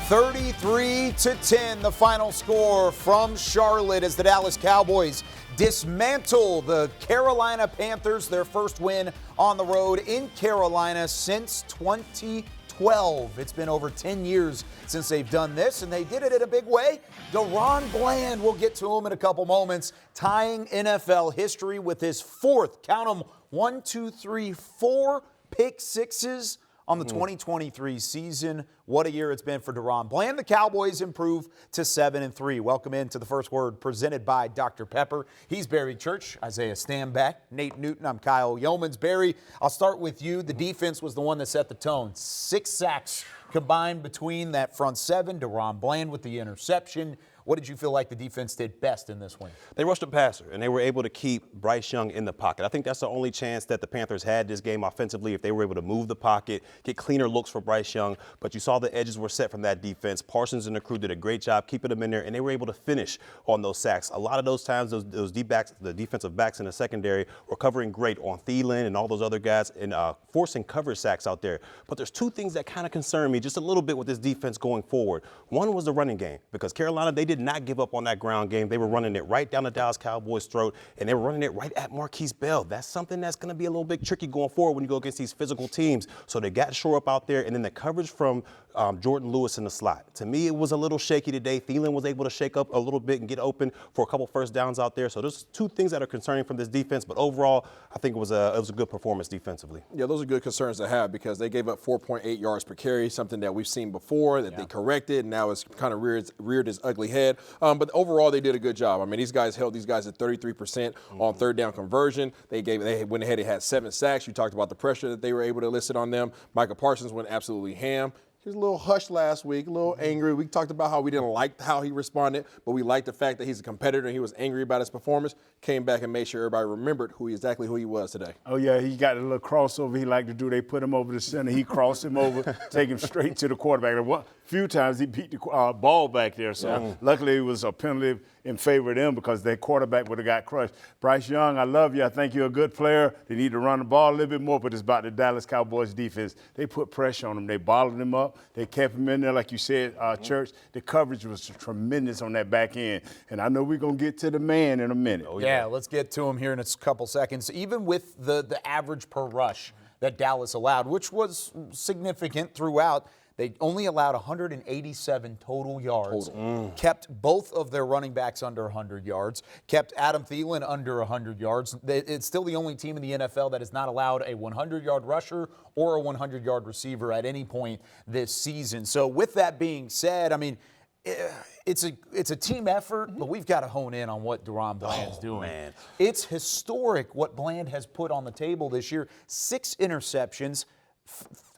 33-10, the final score from Charlotte as the Dallas Cowboys dismantle the Carolina Panthers, their first win on the road in Carolina since 2012. It's been over 10 years since they've done this, and they did it in a big way. Daron Bland, we'll get to him in a couple moments, tying NFL history with his fourth, count them, 4 pick sixes on the 2023 season. What a year it's been for Daron Bland. The Cowboys improve to 7-3. Welcome into the First Word presented by Dr. Pepper. He's Barry Church, Isaiah Stanback, Nate Newton. I'm Kyle Youmans. Barry, I'll start with you. The defense was the one that set the tone. 6 sacks combined between that front seven. Daron Bland with the interception. What did you feel like the defense did best in this win? They rushed the passer, and they were able to keep Bryce Young in the pocket. I think that's the only chance that the Panthers had this game offensively, if they were able to move the pocket, get cleaner looks for Bryce Young. But you saw the edges were set from that defense. Parsons and the crew did a great job keeping them in there, and they were able to finish on those sacks. A lot of those times, those D-backs, the defensive backs in the secondary, were covering great on Thielen and all those other guys and forcing coverage sacks out there. But there's two things that kind of concern me just a little bit with this defense going forward. One was the running game, because Carolina, they did not give up on that ground game. They were running it right down the Dallas Cowboys' throat, and they were running it right at Marquise Bell. That's something that's going to be a little bit tricky going forward when you go against these physical teams. So they got to shore up out there, and then the coverage from Jordan Lewis in the slot. To me, it was a little shaky today. Thielen was able to shake up a little bit and get open for a couple first downs out there. So there's two things that are concerning from this defense, but overall, I think it was a good performance defensively. Yeah, those are good concerns to have because they gave up 4.8 yards per carry, something that we've seen before that they corrected. Now it's kind of reared its ugly head. But overall, they did a good job. I mean, these guys held these guys at 33% on third down conversion. They went ahead and had 7 sacks. You talked about the pressure that they were able to elicit on them. Micah Parsons went absolutely ham. He was a little hushed last week, a little angry. We talked about how we didn't like how he responded, but we liked the fact that he's a competitor and he was angry about his performance. Came back and made sure everybody remembered exactly who he was today. Oh, yeah, he got a little crossover he liked to do. They put him over the center. He crossed him over, take him straight to the quarterback. A few times he beat the ball back there, so luckily it was a penalty in favor of them because their quarterback would have got crushed. Bryce Young, I love you. I think you're a good player. They need to run the ball a little bit more, but it's about the Dallas Cowboys defense. They put pressure on him. They bottled him up. They kept him in there, like you said, Church. The coverage was tremendous on that back end. And I know we're going to get to the man in a minute. Oh, yeah, let's get to him here in a couple seconds. Even with the average per rush that Dallas allowed, which was significant throughout, they only allowed 187 total yards, kept both of their running backs under 100 yards, kept Adam Thielen under 100 yards. It's still the only team in the NFL that has not allowed a 100-yard rusher or a 100-yard receiver at any point this season. So with that being said, I mean, it's a team effort, but we've got to hone in on what Daron Bland's doing. Man. It's historic what Bland has put on the table this year. 6 interceptions,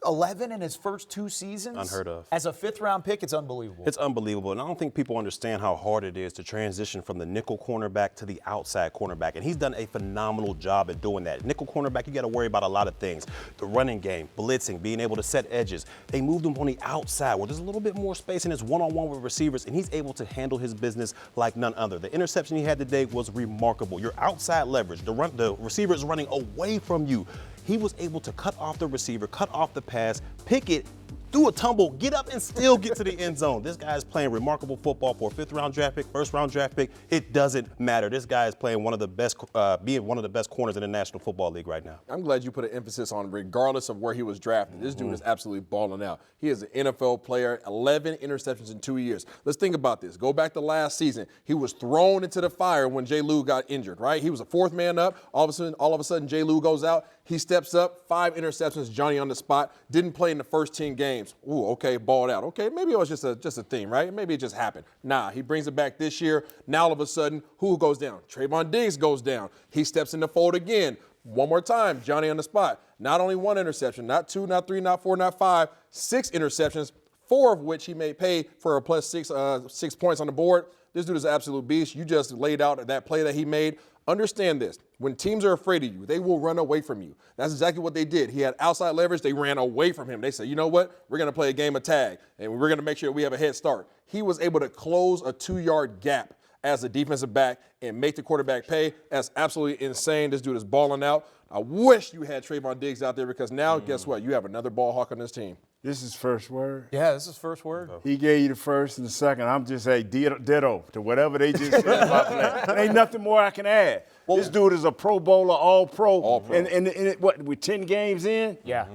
11 in his first 2 seasons. Unheard of. As a 5th-round pick, it's unbelievable. It's unbelievable, and I don't think people understand how hard it is to transition from the nickel cornerback to the outside cornerback, and he's done a phenomenal job at doing that. Nickel cornerback, you got to worry about a lot of things. The running game, blitzing, being able to set edges. They moved him on the outside where there's a little bit more space and it's one-on-one with receivers, and he's able to handle his business like none other. The interception he had today was remarkable. Your outside leverage, the receiver is running away from you. He was able to cut off the receiver, cut off the pass, pick it, do a tumble, get up and still get to the end zone. This guy is playing remarkable football for a 5th-round draft pick, 1st-round draft pick. It doesn't matter. This guy is playing one of the best, being one of the best corners in the National Football League right now. I'm glad you put an emphasis on regardless of where he was drafted. This dude is absolutely balling out. He is an NFL player, 11 interceptions in 2 years. Let's think about this. Go back to last season. He was thrown into the fire when Jay Lou got injured, right? He was a 4th man up. All of a sudden, Jay Lou goes out. He steps up, 5 interceptions, Johnny on the spot, didn't play in the first 10 games. Ooh, okay, balled out. Okay, maybe it was just a thing, right? Maybe it just happened. Nah, he brings it back this year. Now all of a sudden, who goes down? Trayvon Diggs goes down. He steps in the fold again. One more time, Johnny on the spot. Not only 1 interception, not 2, not 3, not 4, not 5, 6 interceptions, 4 of which he may pay for a plus 6 points on the board. This dude is an absolute beast. You just laid out that play that he made. Understand this. When teams are afraid of you, they will run away from you. That's exactly what they did. He had outside leverage. They ran away from him. They said, you know what? We're going to play a game of tag, and we're going to make sure we have a head start. He was able to close a 2-yard gap as a defensive back and make the quarterback pay. That's absolutely insane. This dude is balling out. I wish you had Trayvon Diggs out there because now, guess what? You have another ball hawk on this team. This is first word. Yeah, this is first word. He gave you the first and the second. I'm just saying ditto to whatever they just said about that. There ain't nothing more I can add. Well, this dude is a Pro Bowler, all pro. And what, with 10 games in? Yeah.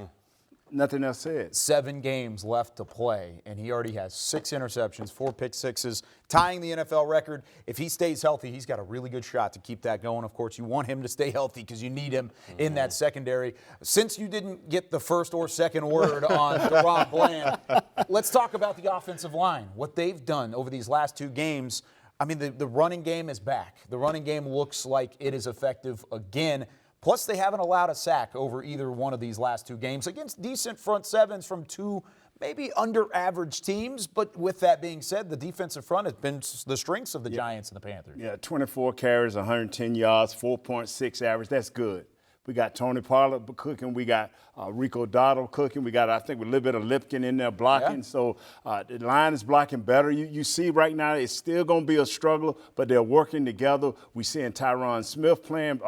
Nothing else said. 7 games left to play, and he already has 6 interceptions, 4 pick sixes, tying the NFL record. If he stays healthy, he's got a really good shot to keep that going. Of course, you want him to stay healthy because you need him in that secondary. Since you didn't get the first or second word on Daron Bland, let's talk about the offensive line, what they've done over these last 2 games. I mean, the running game is back. The running game looks like it is effective again. Plus, they haven't allowed a sack over either one of these last 2 games against decent front sevens from 2 maybe under-average teams. But with that being said, the defensive front has been the strengths of the Giants and the Panthers. Yeah, 24 carries, 110 yards, 4.6 average. That's good. We got Tony Pollard cooking. We got Rico Dotto cooking. We got, I think, a little bit of Lipkin in there blocking. Yeah. So the line is blocking better. You see right now it's still going to be a struggle, but they're working together. We're seeing Tyron Smith playing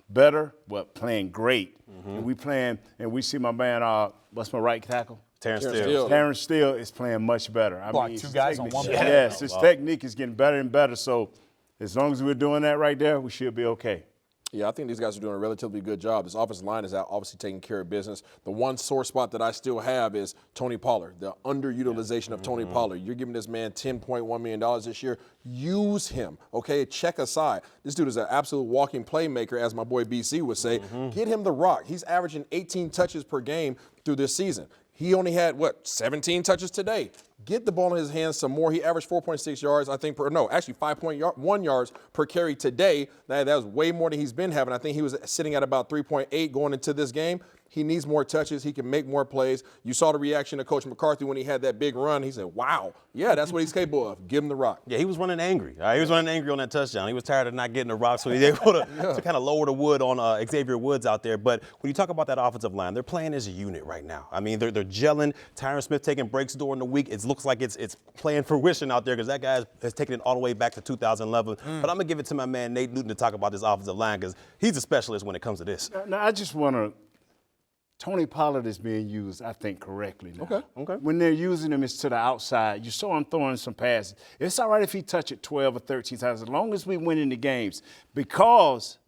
better, but playing great. And we see my man, what's my right tackle? Terrence Steele. Terrence Steele is playing much better. I mean, 2 guys on one play. Yes, his technique is getting better and better. So as long as we're doing that right there, we should be okay. Yeah, I think these guys are doing a relatively good job. This offensive line is out, obviously taking care of business. The one sore spot that I still have is Tony Pollard, the underutilization of Tony Pollard. You're giving this man $10.1 million this year. Use him, okay? Check aside. This dude is an absolute walking playmaker, as my boy BC would say. Get him the rock. He's averaging 18 touches per game through this season. He only had, 17 touches today. Get the ball in his hands some more. He averaged 4.6 yards, I think, 5.1 yards per carry today. That was way more than he's been having. I think he was sitting at about 3.8 going into this game. He needs more touches. He can make more plays. You saw the reaction of Coach McCarthy when he had that big run. He said, wow, yeah, that's what he's capable of. Give him the rock. Yeah, he was running angry. He was running angry on that touchdown. He was tired of not getting the rock, so he was able to kind of lower the wood on Xavier Woods out there. But when you talk about that offensive line, they're playing as a unit right now. I mean, they're gelling. Tyron Smith taking breaks during the week. It looks like it's playing fruition out there because that guy has taken it all the way back to 2011. But I'm going to give it to my man Nate Newton to talk about this offensive line because he's a specialist when it comes to this. Now, I just want to – Tony Pollard is being used, I think, correctly now. Okay. When they're using him, it's to the outside. You saw him throwing some passes. It's all right if he touch it 12 or 13 times, as long as we win in the games, because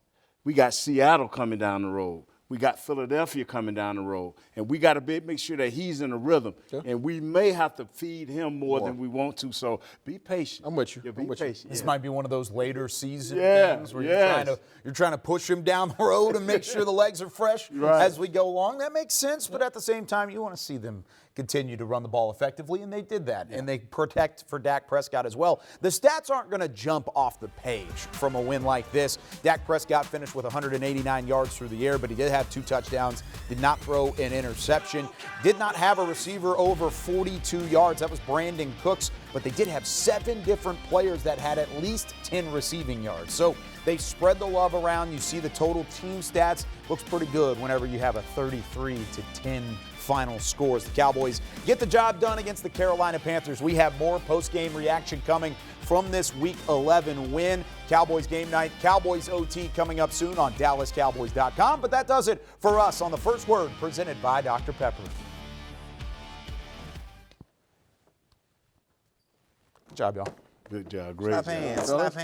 we got Seattle coming down the road. We got Philadelphia coming down the road, and we got to make sure that he's in a rhythm. Yeah. And we may have to feed him more than we want to. So be patient. I'm with you. Yeah, be patient. This might be one of those later season things where you're trying to push him down the road and make sure the legs are fresh as we go along. That makes sense, but at the same time, you want to see them continue to run the ball effectively, and they did that. And they protect for Dak Prescott as well. The stats aren't going to jump off the page from a win like this. Dak Prescott finished with 189 yards through the air, but he did have 2 touchdowns, did not throw an interception, did not have a receiver over 42 yards. That was Brandon Cooks, but they did have 7 different players that had at least 10 receiving yards. So they spread the love around. You see the total team stats. Looks pretty good whenever you have a 33-10 final scores. The Cowboys get the job done against the Carolina Panthers. We have more post-game reaction coming from this Week 11 win. Cowboys game night, Cowboys OT coming up soon on DallasCowboys.com. But that does it for us on The First Word, presented by Dr. Pepper. Good job, y'all. Good job. Great job. Slap hands.